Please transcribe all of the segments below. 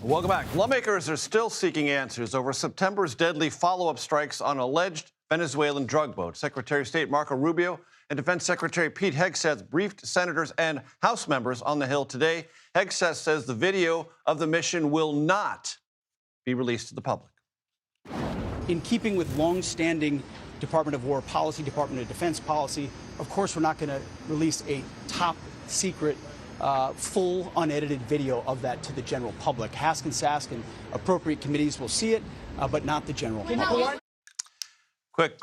Welcome back. Lawmakers are still seeking answers over September's deadly follow-up strikes on alleged Venezuelan drug boat. Secretary of State Marco Rubio and Defense Secretary Pete Hegseth briefed senators and House members on the Hill today. Hegseth says the video of the mission will not be released to the public. In keeping with long-standing Department of War policy, Department of Defense policy, of course, we're not going to release a top-secret, full, unedited video of that to the general public. HASC and SASC and appropriate committees will see it, but not the general public. Quick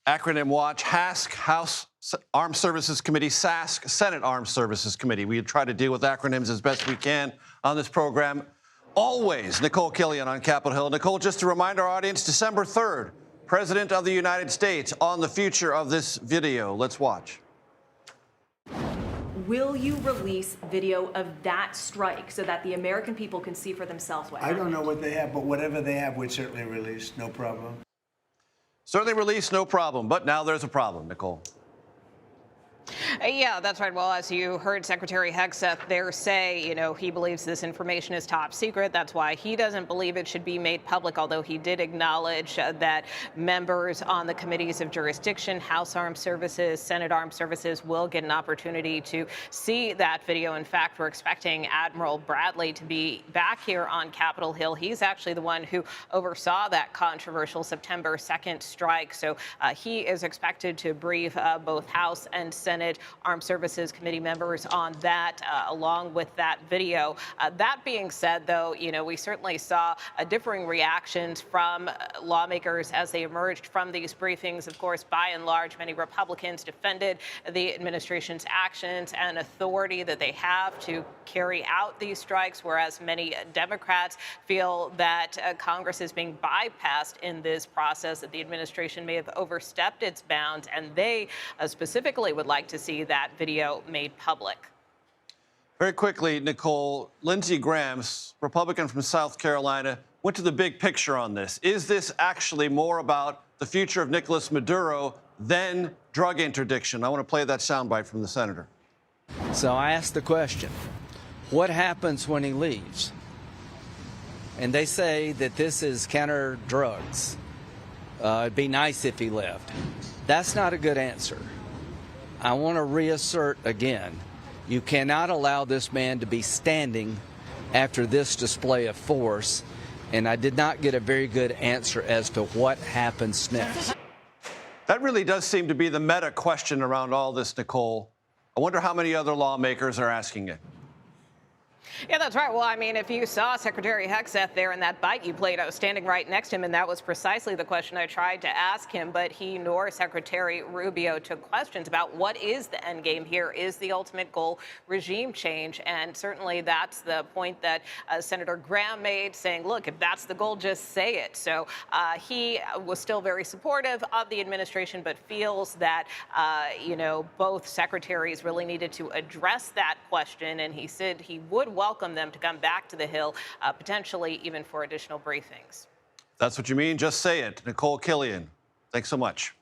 acronym watch. HASC, House Armed Services Committee, SASC, Senate Armed Services Committee. We try to deal with acronyms as best we can on this program. Always Nikole Killion on Capitol Hill. Nikole, just to remind our audience, December 3rd, President of the United States on the future of this video. Let's watch. Will you release video of that strike so that the American people can see for themselves what happened? I don't know what they have, but whatever they have, we'd certainly release, no problem. Certainly release, no problem. But now there's a problem, Nikole. Yeah, that's right. Well, as you heard Secretary Hegseth there say, he believes this information is top secret. That's why he doesn't believe it should be made public, although he did acknowledge that members on the committees of jurisdiction, House Armed Services, Senate Armed Services will get an opportunity to see that video. In fact, we're expecting Admiral Bradley to be back here on Capitol Hill. He's actually the one who oversaw that controversial September 2nd strike. So he is expected to brief both House and Senate Armed Services Committee members on that, along with that video. That being said, though, we certainly saw differing reactions from lawmakers as they emerged from these briefings. Of course, by and large, many Republicans defended the administration's actions and authority that they have to carry out these strikes, whereas many Democrats feel that Congress is being bypassed in this process, that the administration may have overstepped its bounds, and they specifically would like to see that video made public. Very quickly, Nikole, Lindsey Graham, Republican from South Carolina, went to the big picture on this. Is this actually more about the future of Nicolas Maduro than drug interdiction? I want to play that soundbite from the senator. So I asked the question, what happens when he leaves? And they say that this is counter drugs. It'd be nice if he left. That's not a good answer. I want to reassert again, you cannot allow this man to be standing after this display of force, and I did not get a very good answer as to what happens next. That really does seem to be the meta question around all this, Nikole. I wonder how many other lawmakers are asking it. Yeah, that's right. Well, I mean, if you saw Secretary Hegseth there in that bite you played, I was standing right next to him, and that was precisely the question I tried to ask him. But he nor Secretary Rubio took questions about what is the end game here. Is the ultimate goal regime change? And certainly that's the point that Senator Graham made, saying, look, if that's the goal, just say it. So he was still very supportive of the administration, but feels that, both secretaries really needed to address that question. And he said he would welcome them to come back to the Hill, potentially even for additional briefings. That's what you mean. Just say it. Nikole Killion, thanks so much.